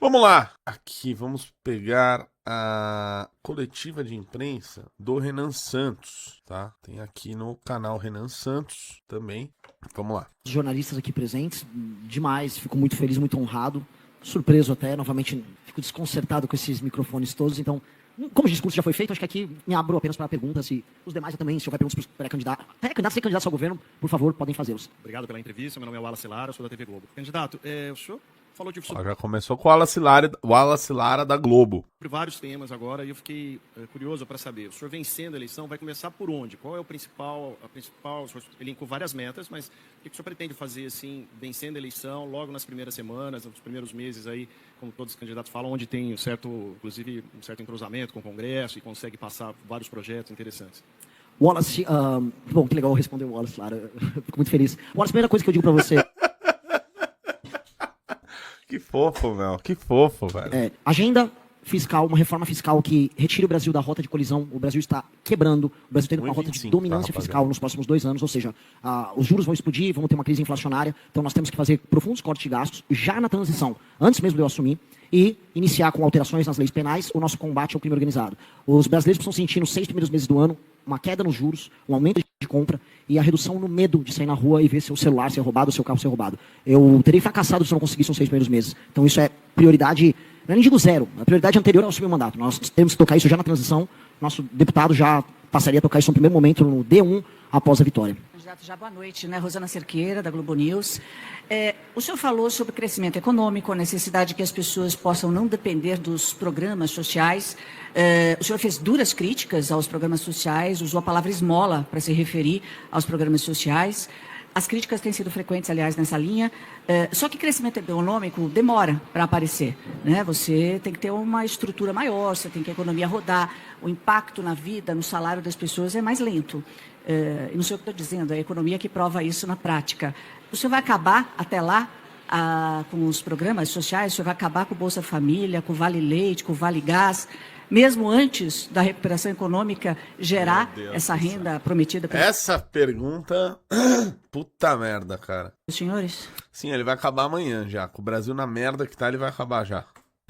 Vamos lá. Aqui, vamos pegar a coletiva de imprensa do Renan Santos, tá? Tem aqui no canal Renan Santos também. Vamos lá. Os jornalistas aqui presentes, demais. Fico muito feliz, muito honrado. Surpreso até, novamente, fico desconcertado com esses microfones todos. Então, como o discurso já foi feito, acho que aqui me abro apenas para perguntas. E os demais também, se houver perguntas para os pré-candidatos, pré-candidatos e candidatos ao governo, por favor, podem fazê-los. Obrigado pela entrevista. Meu nome é Wallace Lara, sou da TV Globo. Candidato, o senhor falou de Já começou com o Wallace Lara da Globo. sobre vários temas agora e eu fiquei curioso para saber. O senhor vencendo a eleição vai começar por onde? Qual é o principal? O senhor elencou várias metas, mas o que o senhor pretende fazer assim, vencendo a eleição, logo nas primeiras semanas, nos primeiros meses aí, como todos os candidatos falam, onde tem inclusive um certo entrosamento com o Congresso e consegue passar vários projetos interessantes? Wallace, bom, que legal responder o Wallace, Lara. Fico muito feliz. Wallace, a primeira coisa que eu digo para você... Que fofo, meu. Que fofo, velho. Agenda fiscal, uma reforma fiscal que retire o Brasil da rota de colisão. O Brasil está quebrando. O Brasil está indo para uma rota de dominância fiscal nos próximos 2 anos. Ou seja, os juros vão explodir, vamos ter uma crise inflacionária. Então nós temos que fazer profundos cortes de gastos já na transição, antes mesmo de eu assumir, e iniciar com alterações nas leis penais o nosso combate ao crime organizado. Os brasileiros precisam sentir nos 6 primeiros meses do ano uma queda nos juros, um aumento de compra e a redução no medo de sair na rua e ver seu celular ser roubado, seu carro ser roubado. Eu terei fracassado se não conseguisse nos 6 primeiros meses. Então isso é prioridade, não nem digo zero, a prioridade anterior ao assumir o mandato. Nós temos que tocar isso já na transição, nosso deputado já passaria a tocar isso no primeiro momento, no D1, após a vitória. Candidato, já boa noite, né? Rosana Cerqueira, da Globo News. O senhor falou sobre crescimento econômico, a necessidade de que as pessoas possam não depender dos programas sociais. O senhor fez duras críticas aos programas sociais, usou a palavra esmola para se referir aos programas sociais. As críticas têm sido frequentes, aliás, nessa linha. Só que crescimento econômico demora para aparecer, né? Você tem que ter uma estrutura maior, você tem que a economia rodar. O impacto na vida, no salário das pessoas é mais lento. E não sei o que estou dizendo, é a economia que prova isso na prática. O senhor vai acabar, até lá, com os programas sociais? O senhor vai acabar com o Bolsa Família, com o Vale Leite, com o Vale Gás, mesmo antes da recuperação econômica gerar essa renda prometida? Essa pergunta, puta merda, cara. Os senhores? Sim, ele vai acabar amanhã já. Com o Brasil na merda que tá, ele vai acabar já.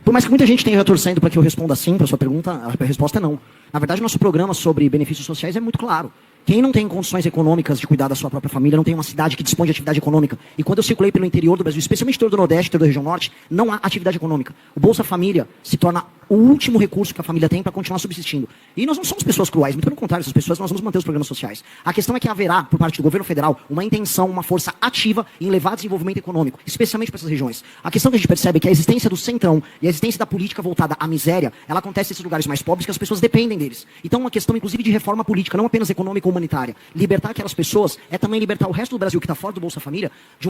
Por mais que muita gente tenha torcendo para que eu responda sim para a sua pergunta, a resposta é não. Na verdade, nosso programa sobre benefícios sociais é muito claro. Quem não tem condições econômicas de cuidar da sua própria família, não tem uma cidade que dispõe de atividade econômica. E quando eu circulei pelo interior do Brasil, especialmente interior do Nordeste, interior da região Norte, não há atividade econômica. O Bolsa Família se torna o último recurso que a família tem para continuar subsistindo. E nós não somos pessoas cruéis, muito pelo contrário, essas pessoas nós vamos manter os programas sociais. A questão é que haverá, por parte do governo federal, uma intenção, uma força ativa em levar desenvolvimento econômico, especialmente para essas regiões. A questão que a gente percebe é que a existência do centrão e a existência da política voltada à miséria, ela acontece nesses lugares mais pobres que as pessoas dependem deles. Então, uma questão, inclusive, de reforma política, não apenas econômica ou humanitária. Libertar aquelas pessoas é também libertar o resto do Brasil que está fora do Bolsa Família de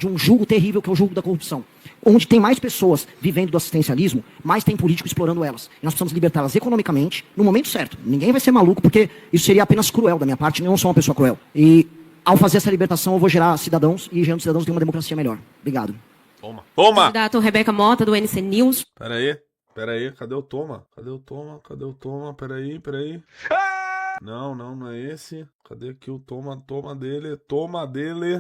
um jugo terrível que é o jugo da corrupção. Onde tem mais pessoas vivendo do assistencialismo, mais tem político explorando elas. E nós precisamos libertá-las economicamente no momento certo. Ninguém vai ser maluco, porque isso seria apenas cruel da minha parte. Eu não sou uma pessoa cruel. E ao fazer essa libertação, eu vou gerar cidadãos, e gerando cidadãos tem uma democracia melhor. Obrigado. Toma. Toma! Candidato Rebeca Mota, do NC News. Peraí, cadê o Toma? Peraí. Não é esse. Cadê aqui o toma dele?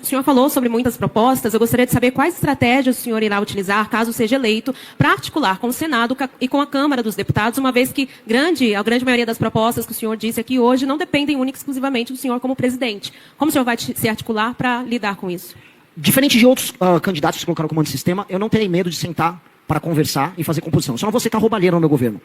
O senhor falou sobre muitas propostas. Eu gostaria de saber quais estratégias o senhor irá utilizar, caso seja eleito, para articular com o Senado e com a Câmara dos Deputados, uma vez que a grande maioria das propostas que o senhor disse aqui hoje não dependem única e exclusivamente do senhor como presidente. Como o senhor vai se articular para lidar com isso? Diferente de outros candidatos que se colocaram como antissistema, eu não terei medo de sentar para conversar e fazer composição. Só não vou aceitar roubalheira no meu governo.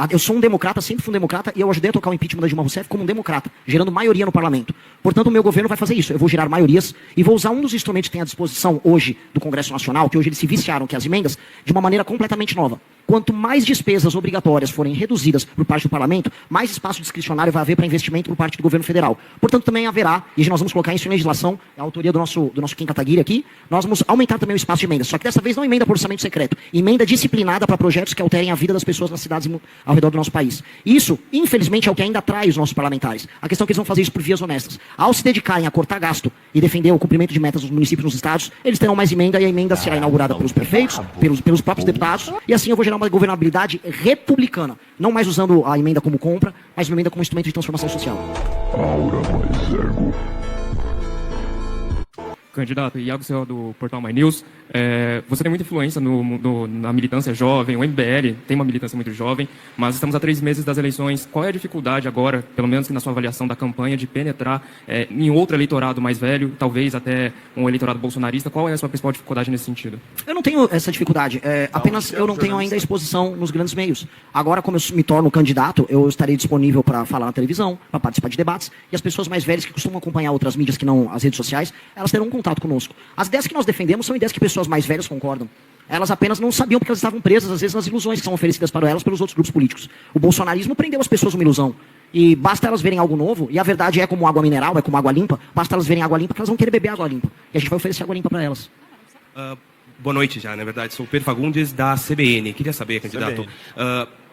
Eu sou um democrata, sempre fui um democrata, e eu ajudei a tocar o impeachment da Dilma Rousseff como um democrata, gerando maioria no parlamento. Portanto, o meu governo vai fazer isso. Eu vou gerar maiorias e vou usar um dos instrumentos que tem à disposição hoje do Congresso Nacional, que hoje eles se viciaram, que é as emendas, de uma maneira completamente nova. Quanto mais despesas obrigatórias forem reduzidas por parte do parlamento, mais espaço discricionário vai haver para investimento por parte do governo federal. Portanto, também haverá, e nós vamos colocar isso em legislação, a autoria do nosso Kim Kataguiri aqui, nós vamos aumentar também o espaço de emendas. Só que dessa vez não emenda por orçamento secreto, emenda disciplinada para projetos que alterem a vida das pessoas nas cidades ao redor do nosso país. Isso, infelizmente, é o que ainda atrai os nossos parlamentares. A questão é que eles vão fazer isso por vias honestas. Ao se dedicarem a cortar gasto e defender o cumprimento de metas dos municípios e nos estados, eles terão mais emenda, e a emenda será inaugurada pelos prefeitos, pelos próprios deputados, e assim eu vou gerar uma governabilidade republicana. Não mais usando a emenda como compra, mas uma emenda como instrumento de transformação social. Candidato, Iago Silva do Portal My News. Você tem muita influência na militância jovem, o MBL tem uma militância muito jovem, mas estamos a 3 meses das eleições. Qual é a dificuldade agora, pelo menos na sua avaliação da campanha, de penetrar em outro eleitorado mais velho, talvez até um eleitorado bolsonarista? Qual é a sua principal dificuldade nesse sentido? Eu não tenho essa dificuldade, apenas eu não tenho ainda exposição nos grandes meios. Agora, como eu me torno candidato, eu estarei disponível para falar na televisão, para participar de debates, e as pessoas mais velhas que costumam acompanhar outras mídias que não as redes sociais, elas terão um contato conosco. As ideias que nós defendemos são ideias que pessoas mais velhas concordam. Elas apenas não sabiam porque elas estavam presas, às vezes, nas ilusões que são oferecidas para elas pelos outros grupos políticos. O bolsonarismo prendeu as pessoas numa ilusão. E basta elas verem algo novo, e a verdade é como água mineral, é como água limpa, basta elas verem água limpa que elas vão querer beber água limpa. E a gente vai oferecer água limpa para elas. Boa noite já, na verdade. Sou o Pedro Fagundes, da CBN. Queria saber, candidato,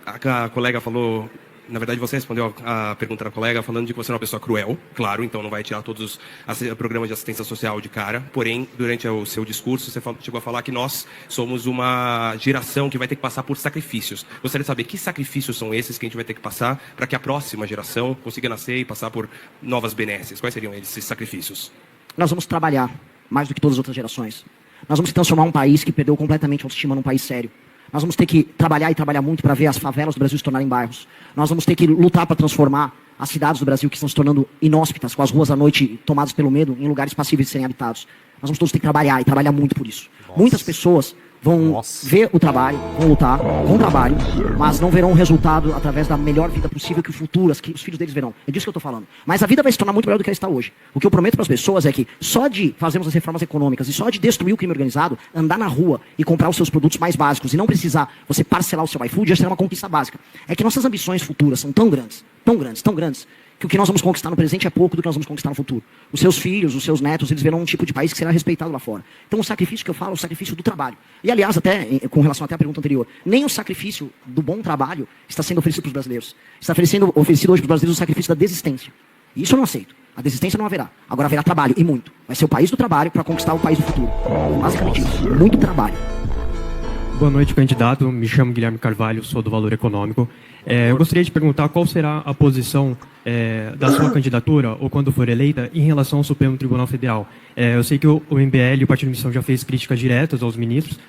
a colega falou... Na verdade, você respondeu a pergunta da colega falando de que você é uma pessoa cruel, claro, então não vai tirar todos os programas de assistência social de cara. Porém, durante o seu discurso, você chegou a falar que nós somos uma geração que vai ter que passar por sacrifícios. Gostaria de saber que sacrifícios são esses que a gente vai ter que passar para que a próxima geração consiga nascer e passar por novas benesses. Quais seriam esses sacrifícios? Nós vamos trabalhar mais do que todas as outras gerações. Nós vamos transformar um país que perdeu completamente a autoestima num país sério. Nós vamos ter que trabalhar e trabalhar muito para ver as favelas do Brasil se tornarem bairros. Nós vamos ter que lutar para transformar as cidades do Brasil que estão se tornando inóspitas, com as ruas à noite tomadas pelo medo, em lugares passíveis de serem habitados. Nós vamos todos ter que trabalhar e trabalhar muito por isso. Muitas pessoas vão ver o trabalho, vão lutar com o trabalho, mas não verão o resultado através da melhor vida possível que o futuro, que os filhos deles verão. É disso que eu estou falando. Mas a vida vai se tornar muito melhor do que ela está hoje. O que eu prometo para as pessoas é que só de fazermos as reformas econômicas e só de destruir o crime organizado, andar na rua e comprar os seus produtos mais básicos e não precisar você parcelar o seu iFood, já será uma conquista básica. É que nossas ambições futuras são tão grandes, que o que nós vamos conquistar no presente é pouco do que nós vamos conquistar no futuro. Os seus filhos, os seus netos, eles verão um tipo de país que será respeitado lá fora. Então o sacrifício que eu falo é o sacrifício do trabalho. E aliás, até com relação até à pergunta anterior, nem o sacrifício do bom trabalho está sendo oferecido para os brasileiros. Está oferecido hoje para os brasileiros o sacrifício da desistência. E isso eu não aceito. A desistência não haverá. Agora haverá trabalho, e muito. Vai ser o país do trabalho para conquistar o país do futuro. Basicamente isso. Muito trabalho. Boa noite, candidato. Me chamo Guilherme Carvalho, sou do Valor Econômico. Eu gostaria de perguntar qual será a posição da sua candidatura, ou quando for eleita, em relação ao Supremo Tribunal Federal. Eu sei que o MBL, o Partido Missão, já fez críticas diretas aos ministros,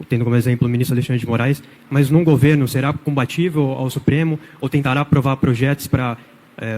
tendo como exemplo o ministro Alexandre de Moraes, mas num governo será combatível ao Supremo ou tentará aprovar projetos para,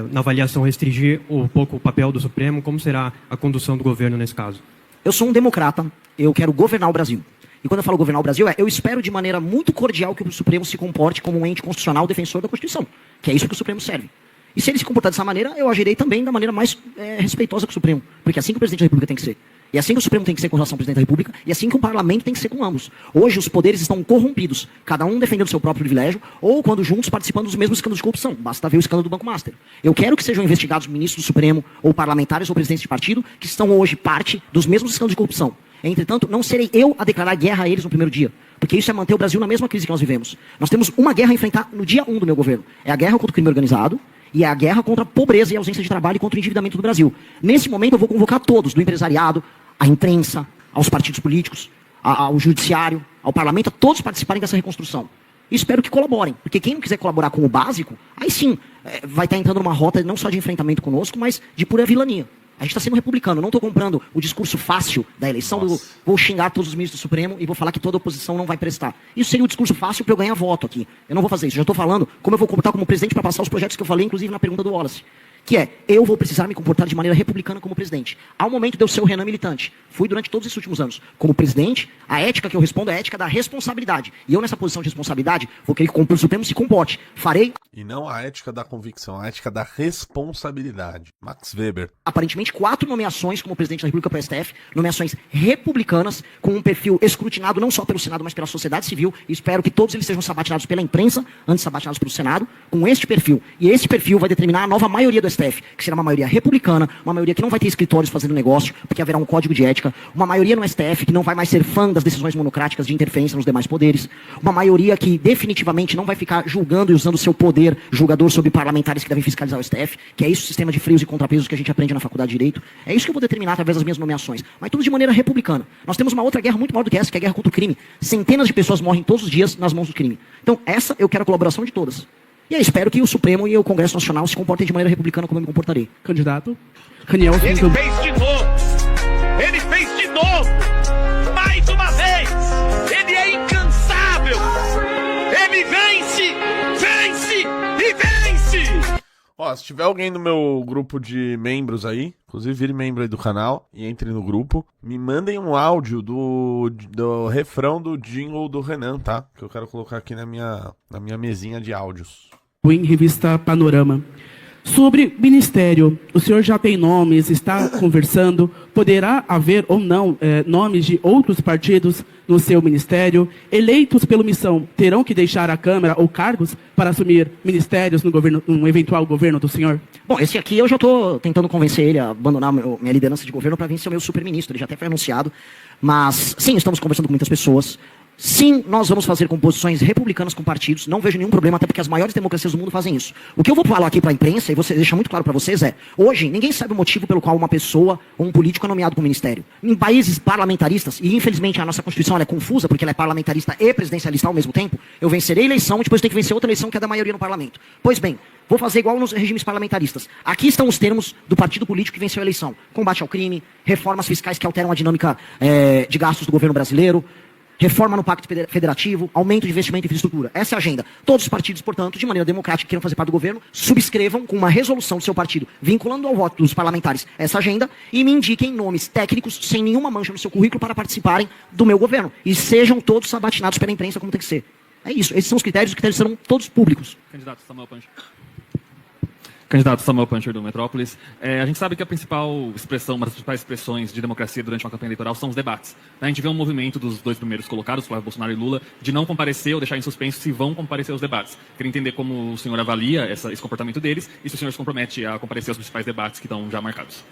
na avaliação, restringir um pouco o papel do Supremo? Como será a condução do governo nesse caso? Eu sou um democrata, eu quero governar o Brasil. E quando eu falo governar o Brasil, eu espero de maneira muito cordial que o Supremo se comporte como um ente constitucional defensor da Constituição, que é isso que o Supremo serve. E se ele se comportar dessa maneira, eu agirei também da maneira mais respeitosa com o Supremo, porque é assim que o presidente da República tem que ser. E assim que o Supremo tem que ser com relação ao presidente da República, e assim que o parlamento tem que ser com ambos. Hoje os poderes estão corrompidos, cada um defendendo o seu próprio privilégio, ou quando juntos participando dos mesmos escândalos de corrupção. Basta ver o escândalo do Banco Master. Eu quero que sejam investigados ministros do Supremo, ou parlamentares, ou presidentes de partido, que estão hoje parte dos mesmos escândalos de corrupção. Entretanto, não serei eu a declarar guerra a eles no primeiro dia, porque isso é manter o Brasil na mesma crise que nós vivemos. Nós temos uma guerra a enfrentar no dia 1 do meu governo. É a guerra contra o crime organizado e é a guerra contra a pobreza e a ausência de trabalho e contra o endividamento do Brasil. Nesse momento eu vou convocar todos, do empresariado, à imprensa, aos partidos políticos, ao judiciário, ao parlamento, a todos participarem dessa reconstrução. E espero que colaborem, porque quem não quiser colaborar com o básico, aí sim, vai estar entrando numa rota não só de enfrentamento conosco, mas de pura vilania. A gente está sendo republicano, não estou comprando o discurso fácil da eleição, vou xingar todos os ministros do Supremo e vou falar que toda a oposição não vai prestar. Isso seria o discurso fácil para eu ganhar voto aqui. Eu não vou fazer isso, já estou falando como eu vou comportar como presidente para passar os projetos que eu falei, inclusive na pergunta do Wallace. Que é, eu vou precisar me comportar de maneira republicana como presidente. Ao momento de eu ser o Renan militante, fui durante todos esses últimos anos. Como presidente, a ética que eu respondo é a ética da responsabilidade. E eu, nessa posição de responsabilidade, vou querer que o Supremo se comporte. Farei... E não a ética da convicção, a ética da responsabilidade. Max Weber. Aparentemente, 4 nomeações como presidente da República para o STF, nomeações republicanas, com um perfil escrutinado não só pelo Senado, mas pela sociedade civil. E espero que todos eles sejam sabatinados pela imprensa, antes sabatinados pelo Senado, com este perfil. E esse perfil vai determinar a nova maioria do STF, que será uma maioria republicana, uma maioria que não vai ter escritórios fazendo negócio, porque haverá um código de ética, uma maioria no STF que não vai mais ser fã das decisões monocráticas de interferência nos demais poderes, uma maioria que definitivamente não vai ficar julgando e usando o seu poder julgador sobre parlamentares que devem fiscalizar o STF, que é isso o sistema de freios e contrapesos que a gente aprende na faculdade de Direito. É isso que eu vou determinar através das minhas nomeações, mas tudo de maneira republicana. Nós temos uma outra guerra muito maior do que essa, que é a guerra contra o crime. Centenas de pessoas morrem todos os dias nas mãos do crime. Então essa eu quero a colaboração de todas. E aí espero que o Supremo e o Congresso Nacional se comportem de maneira republicana como eu me comportarei. Candidato. Raniel. Ele fez de novo! Ele fez de novo. Mais uma vez, ele é incansável. Ele vence, vence e vence. Ó, se tiver alguém no meu grupo de membros aí, inclusive vire membro aí do canal e entre no grupo, me mandem um áudio do refrão do jingle do Renan, tá? Que eu quero colocar aqui na minha mesinha de áudios. Em revista Panorama. Sobre ministério, o senhor já tem nomes, está conversando, poderá haver ou não nomes de outros partidos no seu ministério? Eleitos pela missão terão que deixar a Câmara ou cargos para assumir ministérios no eventual governo do senhor? Bom, esse aqui eu já estou tentando convencer ele a abandonar minha liderança de governo para vir ser o meu super-ministro. Ele já até foi anunciado. Mas, sim, estamos conversando com muitas pessoas. Sim, nós vamos fazer composições republicanas com partidos. Não vejo nenhum problema, até porque as maiores democracias do mundo fazem isso. O que eu vou falar aqui para a imprensa, e vou deixar muito claro para vocês, hoje, ninguém sabe o motivo pelo qual uma pessoa ou um político é nomeado para o ministério. Em países parlamentaristas, e infelizmente a nossa Constituição ela é confusa, porque ela é parlamentarista e presidencialista ao mesmo tempo, eu vencerei a eleição e depois tenho que vencer outra eleição que é da maioria no parlamento. Pois bem, vou fazer igual nos regimes parlamentaristas. Aqui estão os termos do partido político que venceu a eleição. Combate ao crime, reformas fiscais que alteram a dinâmica de gastos do governo brasileiro, reforma no Pacto Federativo, aumento de investimento em infraestrutura. Essa é a agenda. Todos os partidos, portanto, de maneira democrática, que queiram fazer parte do governo, subscrevam com uma resolução do seu partido, vinculando ao voto dos parlamentares essa agenda, e me indiquem nomes técnicos, sem nenhuma mancha no seu currículo, para participarem do meu governo. E sejam todos sabatinados pela imprensa, como tem que ser. É isso. Esses são os critérios serão todos públicos. Candidato Samuel Pancher. Candidato Samuel Pancher, do Metrópolis. A gente sabe que a principal expressão, uma das principais expressões de democracia durante uma campanha eleitoral são os debates. A gente vê um movimento dos dois primeiros colocados, Flávio Bolsonaro e Lula, de não comparecer ou deixar em suspenso se vão comparecer aos debates. Queria entender como o senhor avalia esse comportamento deles e se o senhor se compromete a comparecer aos principais debates que estão já marcados.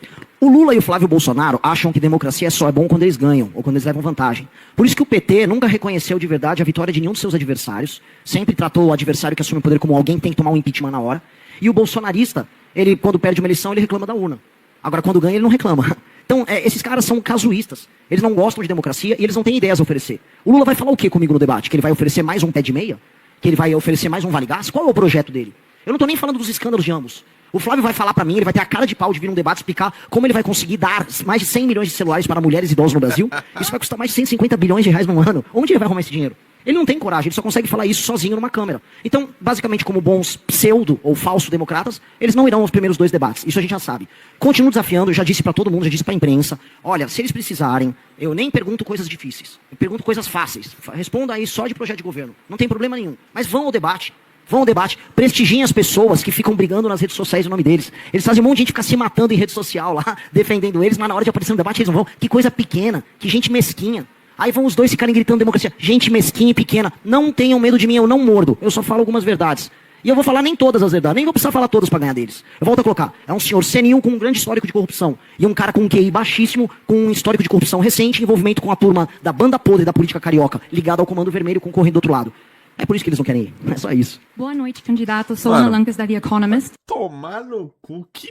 O Lula e o Flávio Bolsonaro acham que democracia só é bom quando eles ganham ou quando eles levam vantagem. Por isso que o PT nunca reconheceu de verdade a vitória de nenhum dos seus adversários, sempre tratou o adversário que assume o poder como alguém que tem que tomar um impeachment na hora. E o bolsonarista, ele, quando perde uma eleição, ele reclama da urna. Agora, quando ganha, ele não reclama. Então, esses caras são casuístas. Eles não gostam de democracia e eles não têm ideias a oferecer. O Lula vai falar o quê comigo no debate? Que ele vai oferecer mais um pé de meia? Que ele vai oferecer mais um Vale Gás? Qual é o projeto dele? Eu não estou nem falando dos escândalos de ambos. O Flávio vai falar para mim, ele vai ter a cara de pau de vir num debate explicar como ele vai conseguir dar mais de 100 milhões de celulares para mulheres e idosos no Brasil. Isso vai custar mais de 150 bilhões de reais no ano. Onde ele vai arrumar esse dinheiro? Ele não tem coragem, ele só consegue falar isso sozinho numa câmera. Então, basicamente, como bons pseudo ou falso democratas, eles não irão aos primeiros dois debates. Isso a gente já sabe. Continuo desafiando, já disse para todo mundo, já disse para a imprensa. Olha, se eles precisarem, eu nem pergunto coisas difíceis. Eu pergunto coisas fáceis. Responda aí só de projeto de governo. Não tem problema nenhum. Mas vão ao debate. Vão ao debate. Prestigiem as pessoas que ficam brigando nas redes sociais no nome deles. Eles fazem um monte de gente ficar se matando em rede social lá, defendendo eles, mas na hora de aparecer no debate eles não vão. Que coisa pequena. Que gente mesquinha. Aí vão os dois ficarem gritando democracia. Gente mesquinha e pequena. Não tenham medo de mim, eu não mordo. Eu só falo algumas verdades. E eu vou falar nem todas as verdades. Nem vou precisar falar todas para ganhar deles. Eu volto a colocar. É um senhor senil com um grande histórico de corrupção. E um cara com um QI baixíssimo, com um histórico de corrupção recente, envolvimento com a turma da banda podre da política carioca, ligado ao Comando Vermelho, concorrendo do outro lado. É por isso que eles não querem ir. É só isso. Boa noite, candidato. Sou Ana Lancas, da The Economist. Tomar no cu. Que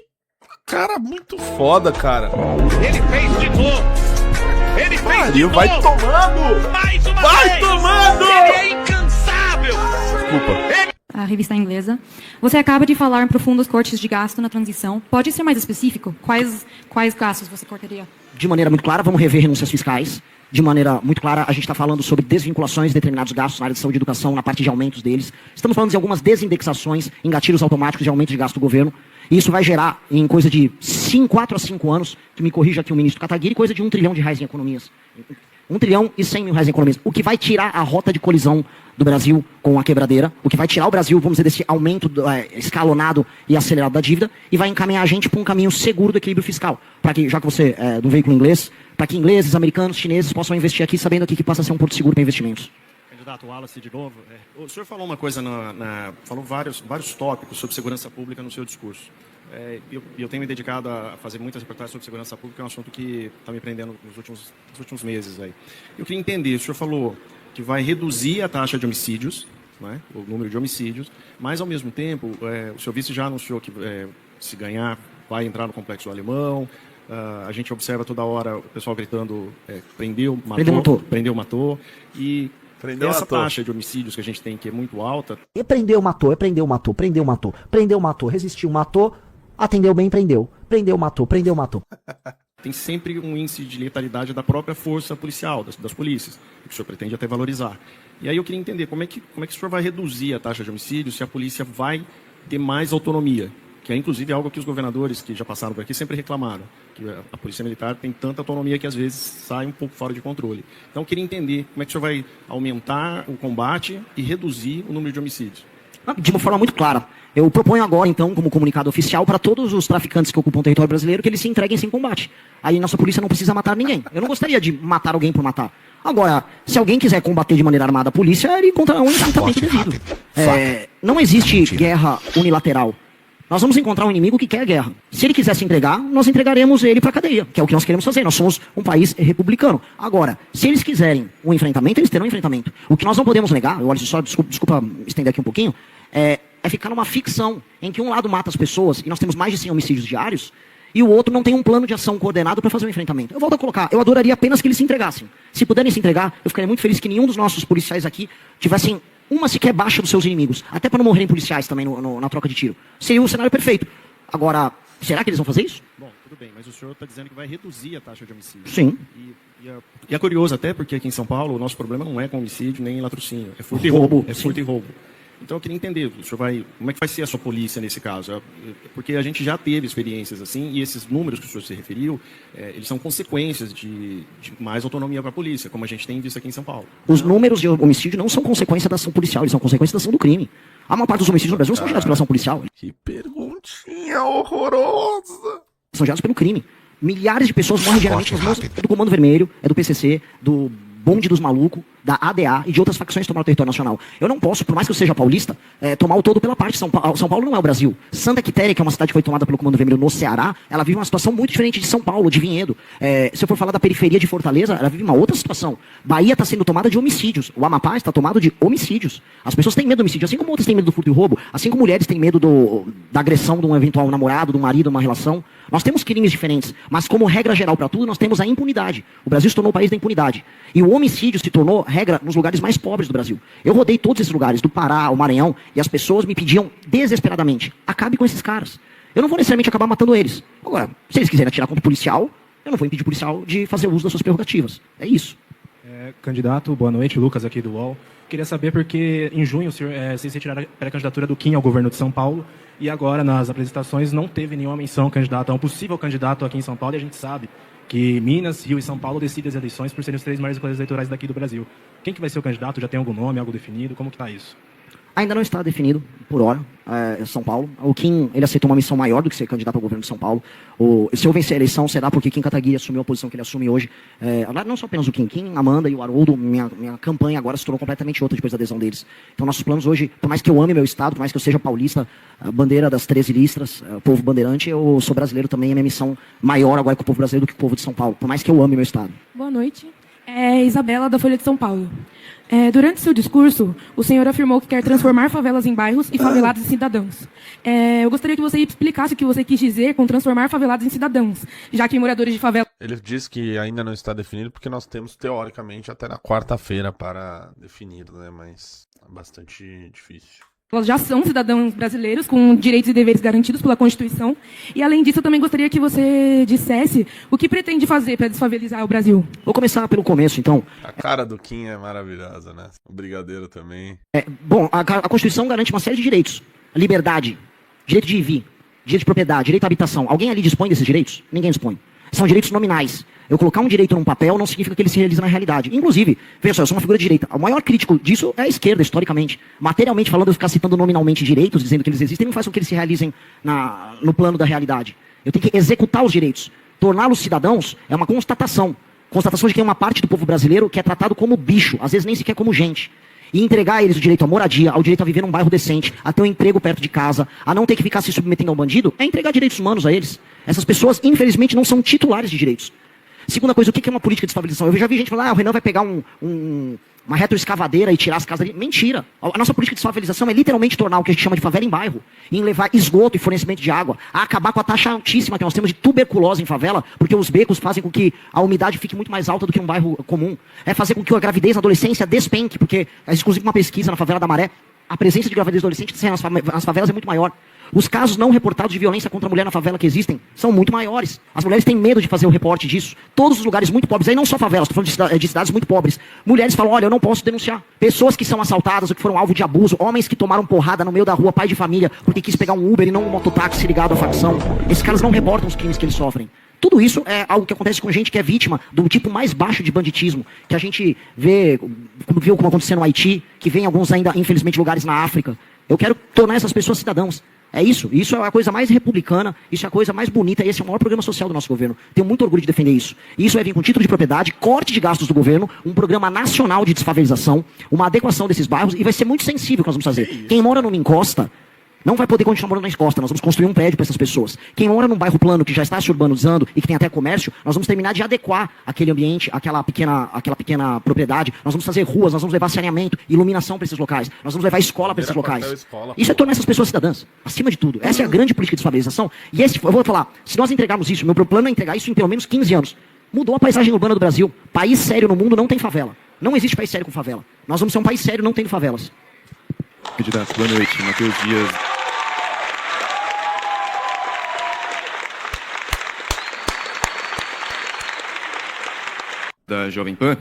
cara muito foda, cara. Ele fez de novo. Ele fez de novo. Vai tomando. Mais uma vai vez. Tomando. Ele é incansável. Desculpa. A revista inglesa. Você acaba de falar em profundos cortes de gasto na transição. Pode ser mais específico? Quais gastos você cortaria? De maneira muito clara, vamos rever renúncias fiscais. De maneira muito clara, a gente está falando sobre desvinculações de determinados gastos na área de saúde e educação, na parte de aumentos deles. Estamos falando de algumas desindexações em gatilhos automáticos de aumento de gasto do governo. E isso vai gerar, em coisa de 4 a 5 anos, que me corrija aqui o ministro Kataguiri, coisa de R$1 trilhão em economias. 1 trilhão e 100 mil reais em economias. O que vai tirar a rota de colisão do Brasil com a quebradeira, o que vai tirar o Brasil, vamos dizer, desse aumento escalonado e acelerado da dívida, e vai encaminhar a gente para um caminho seguro do equilíbrio fiscal. Para que, já que você é do veículo inglês, para que ingleses, americanos, chineses possam investir aqui, sabendo aqui que passa a ser um porto seguro para investimentos. Candidato Wallace, de novo. O senhor falou uma coisa, falou vários tópicos sobre segurança pública no seu discurso. Eu tenho me dedicado a fazer muitas reportagens sobre segurança pública, é um assunto que está me prendendo nos últimos meses. Aí. Eu queria entender, o senhor falou que vai reduzir a taxa de homicídios, né, o número de homicídios, mas, ao mesmo tempo, o senhor vice já anunciou que, se ganhar, vai entrar no Complexo do Alemão. A gente observa toda hora o pessoal gritando prendeu, matou. E essa taxa de homicídios que a gente tem, que é muito alta... Prendeu, matou, resistiu, matou, atendeu bem, prendeu, matou. Tem sempre um índice de letalidade da própria força policial, das polícias, que o senhor pretende até valorizar. E aí eu queria entender como é que o senhor vai reduzir a taxa de homicídio se a polícia vai ter mais autonomia, que é inclusive algo que os governadores que já passaram por aqui sempre reclamaram, que a polícia militar tem tanta autonomia que às vezes sai um pouco fora de controle. Então eu queria entender como é que o senhor vai aumentar o combate e reduzir o número de homicídios. De uma forma muito clara. Eu proponho agora, então, como comunicado oficial, para todos os traficantes que ocupam o território brasileiro, que eles se entreguem sem combate. Aí nossa polícia não precisa matar ninguém. Eu não gostaria de matar alguém por matar. Agora, se alguém quiser combater de maneira armada a polícia, ele encontrará um enfrentamento devido. Não existe guerra unilateral. Nós vamos encontrar um inimigo que quer guerra. Se ele quiser se entregar, nós entregaremos ele para a cadeia, que é o que nós queremos fazer. Nós somos um país republicano. Agora, se eles quiserem um enfrentamento, eles terão um enfrentamento. O que nós não podemos negar, olha só, desculpa estender aqui um pouquinho, é ficar numa ficção em que um lado mata as pessoas, e nós temos mais de 100 homicídios diários, e o outro não tem um plano de ação coordenado para fazer um enfrentamento. Eu volto a colocar, eu adoraria apenas que eles se entregassem. Se puderem se entregar, eu ficaria muito feliz que nenhum dos nossos policiais aqui tivessem uma sequer baixa dos seus inimigos, até para não morrerem policiais também na troca de tiro. Seria o cenário perfeito. Agora, será que eles vão fazer isso? Bom, tudo bem, mas o senhor está dizendo que vai reduzir a taxa de homicídio. Sim. E é curioso até, porque aqui em São Paulo o nosso problema não é com homicídio nem latrocínio, é furto e roubo. É furto e roubo. Então eu queria entender, o senhor como é que vai ser a sua polícia nesse caso? Porque a gente já teve experiências assim, e esses números que o senhor se referiu, eles são consequências de mais autonomia para a polícia, como a gente tem visto aqui em São Paulo. Os números de homicídio não são consequência da ação policial, eles são consequência da ação do crime. A maior parte dos homicídios no Brasil não são gerados pela ação policial. Que perguntinha horrorosa! São gerados pelo crime. Milhares de pessoas morrem diariamente nas mãos do Comando Vermelho, do PCC, do Bonde dos Malucos, da ADA e de outras facções que tomaram o território nacional. Eu não posso, por mais que eu seja paulista, tomar o todo pela parte. São Paulo não é o Brasil. Santa Quitéria, que é uma cidade que foi tomada pelo Comando Vermelho no Ceará, ela vive uma situação muito diferente de São Paulo, de Vinhedo. Se eu for falar da periferia de Fortaleza, ela vive uma outra situação. Bahia está sendo tomada de homicídios. O Amapá está tomado de homicídios. As pessoas têm medo do homicídio, assim como outras têm medo do furto e roubo, assim como mulheres têm medo da agressão de um eventual namorado, de um marido, de uma relação. Nós temos crimes diferentes, mas como regra geral para tudo, nós temos a impunidade. O Brasil se tornou o país da impunidade. E o homicídio se tornou regra nos lugares mais pobres do Brasil. Eu rodei todos esses lugares, do Pará ao Maranhão, e as pessoas me pediam desesperadamente, acabe com esses caras. Eu não vou necessariamente acabar matando eles. Agora, se eles quiserem atirar contra o policial, eu não vou impedir o policial de fazer uso das suas prerrogativas. É isso. Candidato, boa noite, Lucas aqui do UOL. Queria saber porque em junho vocês retiraram a pré-candidatura do Kim ao governo de São Paulo e agora nas apresentações não teve nenhuma menção candidato a um possível candidato aqui em São Paulo, e a gente sabe que Minas, Rio e São Paulo decidem as eleições por serem os 3 maiores colégios eleitorais daqui do Brasil. Quem que vai ser o candidato? Já tem algum nome, algo definido? Como que está isso? Ainda não está definido, por hora, São Paulo. O Kim, ele aceitou uma missão maior do que ser candidato ao governo de São Paulo. Se eu vencer a eleição, será porque Kim Kataguiri assumiu a posição que ele assume hoje. Não só apenas o Kim, Amanda e o Haroldo, minha campanha agora se tornou completamente outra depois da adesão deles. Então nossos planos hoje, por mais que eu ame meu estado, por mais que eu seja paulista, a bandeira das 13 listras, povo bandeirante, eu sou brasileiro também, a minha missão maior agora com o povo brasileiro do que com o povo de São Paulo, por mais que eu ame meu estado. Boa noite. Isabela, da Folha de São Paulo. Durante seu discurso, o senhor afirmou que quer transformar favelas em bairros e favelados em cidadãos. Eu gostaria que você explicasse o que você quis dizer com transformar favelados em cidadãos, já que moradores de favela... Ele diz que ainda não está definido porque nós temos, teoricamente, até na quarta-feira para definir, né? Mas é bastante difícil. Elas já são cidadãos brasileiros com direitos e deveres garantidos pela Constituição. E, além disso, eu também gostaria que você dissesse o que pretende fazer para desfavelizar o Brasil. Vou começar pelo começo, então. A cara do Kim é maravilhosa, né? O brigadeiro também. Bom, a Constituição garante uma série de direitos. Liberdade, direito de ir e vir, direito de propriedade, direito à habitação. Alguém ali dispõe desses direitos? Ninguém dispõe. São direitos nominais. Eu colocar um direito num papel não significa que ele se realiza na realidade. Inclusive, veja só, eu sou uma figura de direita. O maior crítico disso é a esquerda, historicamente. Materialmente falando, eu ficar citando nominalmente direitos, dizendo que eles existem, não faz com que eles se realizem no plano da realidade. Eu tenho que executar os direitos. Torná-los cidadãos é uma constatação. Constatação de que tem uma parte do povo brasileiro que é tratado como bicho, às vezes nem sequer como gente. E entregar a eles o direito à moradia, ao direito a viver num bairro decente, a ter um emprego perto de casa, a não ter que ficar se submetendo ao bandido, é entregar direitos humanos a eles. Essas pessoas, infelizmente, não são titulares de direitos. Segunda coisa, o que é uma política de desfavelização? Eu já vi gente falar, o Renan vai pegar uma retroescavadeira e tirar as casas ali. Mentira. A nossa política de desfavelização é literalmente tornar o que a gente chama de favela em bairro, e em levar esgoto e fornecimento de água, a acabar com a taxa altíssima que nós temos de tuberculose em favela, porque os becos fazem com que a umidade fique muito mais alta do que um bairro comum. É fazer com que a gravidez na adolescência despenque, porque, inclusive uma pesquisa na favela da Maré, a presença de gravidez adolescente nas favelas é muito maior. Os casos não reportados de violência contra a mulher na favela que existem são muito maiores. As mulheres têm medo de fazer o reporte disso. Todos os lugares muito pobres, aí não só favelas, estou falando de cidades muito pobres. Mulheres falam, olha, eu não posso denunciar. Pessoas que são assaltadas ou que foram alvo de abuso, homens que tomaram porrada no meio da rua, pai de família, porque quis pegar um Uber e não um mototáxi ligado à facção. Esses caras não reportam os crimes que eles sofrem. Tudo isso é algo que acontece com gente que é vítima do tipo mais baixo de banditismo, que a gente vê, como aconteceu no Haiti, que vem em alguns ainda, infelizmente, lugares na África. Eu quero tornar essas pessoas cidadãos. É isso é a coisa mais republicana, isso é a coisa mais bonita, e esse é o maior programa social do nosso governo. Tenho muito orgulho de defender isso. E isso vai vir com título de propriedade, corte de gastos do governo, um programa nacional de desfavelização, uma adequação desses bairros, e vai ser muito sensível o que nós vamos fazer. Quem mora numa encosta não vai poder continuar morando na encosta, nós vamos construir um prédio para essas pessoas. Quem mora num bairro plano que já está se urbanizando e que tem até comércio, nós vamos terminar de adequar aquele ambiente, aquela pequena propriedade, nós vamos fazer ruas, nós vamos levar saneamento, iluminação para esses locais, nós vamos levar escola para esses locais. Isso é tornar essas pessoas cidadãs, acima de tudo. Essa é a grande política de desfavelização. E eu vou falar, se nós entregarmos isso, meu plano é entregar isso em pelo menos 15 anos. Mudou a paisagem urbana do Brasil. País sério no mundo não tem favela. Não existe país sério com favela. Nós vamos ser um país sério não tendo favelas. Candidato, boa noite. Matheus Dias. Da Jovem Pan.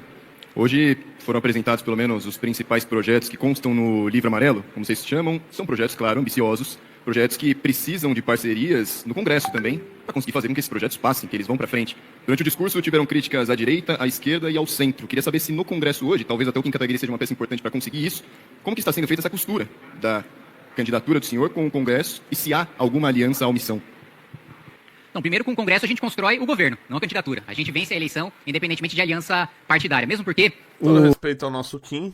Hoje foram apresentados pelo menos os principais projetos que constam no Livro Amarelo, como vocês chamam. São projetos, claro, ambiciosos, projetos que precisam de parcerias no Congresso também, para conseguir fazer com que esses projetos passem, que eles vão para frente. Durante o discurso tiveram críticas à direita, à esquerda e ao centro. Queria saber se no Congresso hoje, talvez até o Kim Kataguiri seja uma peça importante para conseguir isso, como que está sendo feita essa costura da candidatura do senhor com o Congresso e se há alguma aliança à omissão. Não, primeiro com o Congresso a gente constrói o governo, não a candidatura. A gente vence a eleição independentemente de aliança partidária, mesmo porque... Todo respeito ao nosso Kim,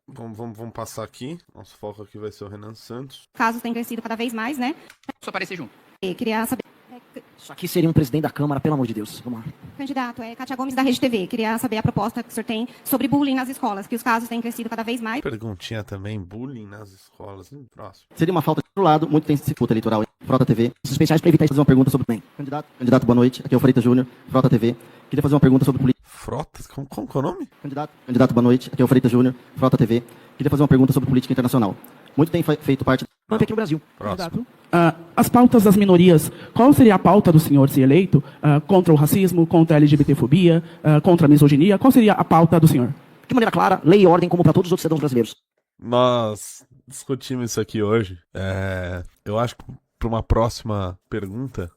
vamos passar aqui. Nosso foco aqui vai ser o Renan Santos. Casos têm crescido cada vez mais, né? Só aparecer junto. Queria saber... Isso aqui seria um presidente da Câmara, pelo amor de Deus. Vamos lá. Candidato, Kátia Gomes da Rede TV. Queria saber a proposta que o senhor tem sobre bullying nas escolas, que os casos têm crescido cada vez mais. Perguntinha também, bullying nas escolas. Próximo. Seria uma falta de outro lado, muito tem esse disputa eleitoral. Frota TV. Os especiais para evitar fazer uma pergunta sobre bem. Candidato, boa noite. Aqui é o Freitas Júnior, Frota TV. Queria fazer uma pergunta sobre política. Frota? Como que é o nome? Candidato, boa noite. Aqui é o Freitas Júnior, Frota TV. Queria fazer uma pergunta sobre política internacional. Muito tem feito parte aqui no Brasil. Próximo. As pautas das minorias, qual seria a pauta do senhor se eleito contra o racismo, contra a LGBTfobia, contra a misoginia? Qual seria a pauta do senhor? De maneira clara, lei e ordem como para todos os outros cidadãos brasileiros. Nós discutimos isso aqui hoje. Eu acho que para uma próxima pergunta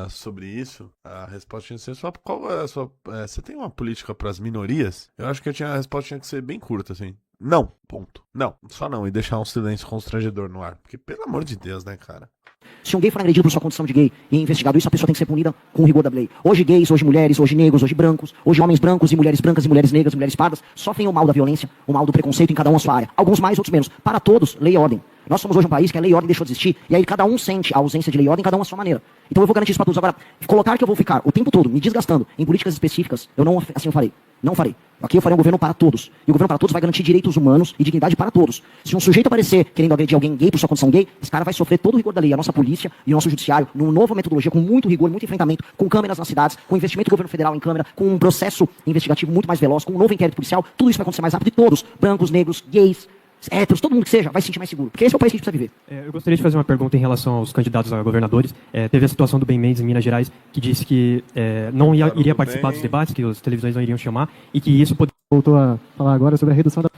sobre isso, a resposta tinha que ser só qual é a sua... você tem uma política para as minorias? Eu acho que a resposta tinha que ser bem curta, assim. Não, ponto. Não, só não. E deixar um silêncio constrangedor no ar. Porque, pelo amor de Deus, né, cara? Se um gay for agredido por sua condição de gay e investigado isso, a pessoa tem que ser punida com o rigor da lei. Hoje gays, hoje mulheres, hoje negros, hoje brancos, hoje homens brancos e mulheres brancas e mulheres negras, mulheres pardas, sofrem o mal da violência, o mal do preconceito em cada uma a sua área. Alguns mais, outros menos. Para todos, lei e ordem. Nós somos hoje um país que a lei e ordem deixou de existir, e aí cada um sente a ausência de lei e ordem, cada um à sua maneira. Então eu vou garantir isso para todos. Agora, colocar que eu vou ficar o tempo todo me desgastando em políticas específicas, eu não, assim eu farei. Não farei. Aqui eu farei um governo para todos. E o governo para todos vai garantir direitos humanos e dignidade para todos. Se um sujeito aparecer querendo agredir alguém gay por sua condição gay, esse cara vai sofrer todo o rigor da lei. A nossa polícia e o nosso judiciário, numa nova metodologia, com muito rigor, muito enfrentamento, com câmeras nas cidades, com investimento do governo federal em câmera, com um processo investigativo muito mais veloz, com um novo inquérito policial, tudo isso vai acontecer mais rápido e todos, brancos, negros, gays, héteros, todo mundo que seja, vai se sentir mais seguro. Porque esse é o país que a gente precisa viver. Eu gostaria de fazer uma pergunta em relação aos candidatos a governadores. Teve a situação do Ben Mendes em Minas Gerais, que disse que não iria participar dos debates, que as televisões não iriam chamar, e que isso poderia... Voltou a falar agora sobre a redução da...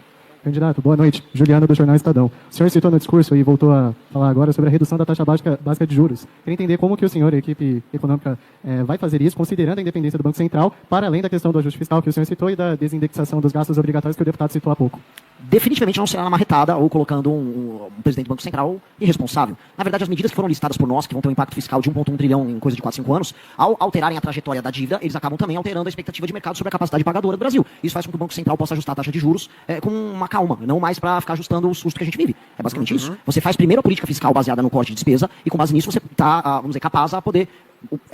Candidato, boa noite. Juliano do Jornal Estadão. O senhor citou no discurso e voltou a falar agora sobre a redução da taxa básica de juros. Queria entender como que o senhor e a equipe econômica vai fazer isso, considerando a independência do Banco Central, para além da questão do ajuste fiscal que o senhor citou e da desindexação dos gastos obrigatórios que o deputado citou há pouco. Definitivamente não será na marretada ou colocando um presidente do Banco Central irresponsável. Na verdade, as medidas que foram listadas por nós, que vão ter um impacto fiscal de 1,1 trilhão em coisa de 4, 5 anos, ao alterarem a trajetória da dívida, eles acabam também alterando a expectativa de mercado sobre a capacidade pagadora do Brasil. Isso faz com que o Banco Central possa ajustar a taxa de juros com uma calma, não mais para ficar ajustando os custos que a gente vive. É basicamente isso. Você faz primeiro a política fiscal baseada no corte de despesa e com base nisso você está, vamos dizer, capaz a poder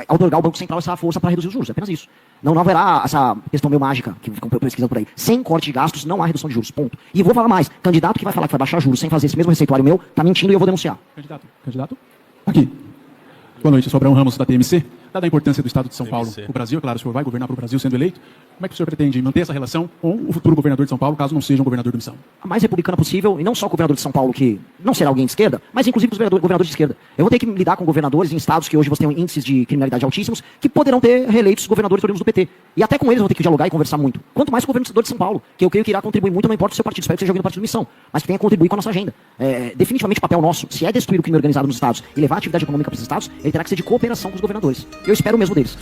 otorgar ao Banco Central essa força para reduzir os juros. É apenas isso. Não haverá essa questão meio mágica que ficam pesquisando por aí. Sem corte de gastos não há redução de juros. Ponto. E vou falar mais. Candidato que vai falar que vai baixar juros sem fazer esse mesmo receituário meu, tá mentindo e eu vou denunciar. Candidato. Aqui. Boa noite, eu sou Abraão Ramos da TMC. dada a importância do Estado de São Paulo para o Brasil, é claro, o senhor vai governar para o Brasil sendo eleito, como é que o senhor pretende manter essa relação com o futuro governador de São Paulo, caso não seja um governador de missão? A mais republicana possível, e não só o governador de São Paulo, que não será alguém de esquerda, mas inclusive os governadores de esquerda. Eu vou ter que lidar com governadores em estados que hoje você tem índices de criminalidade altíssimos, que poderão ter reeleitos governadores oriundos do PT. E até com eles eu vou ter que dialogar e conversar muito. Quanto mais com o governador de São Paulo, que eu creio que irá contribuir muito, não importa o seu partido, espero que seja alguém do partido de missão, mas que tenha contribuído com a nossa agenda. Definitivamente o papel nosso, se é destruir o crime organizado nos estados e levar a atividade econômica para os estados, ele terá que ser de cooperação com os governadores. Eu espero o mesmo deles.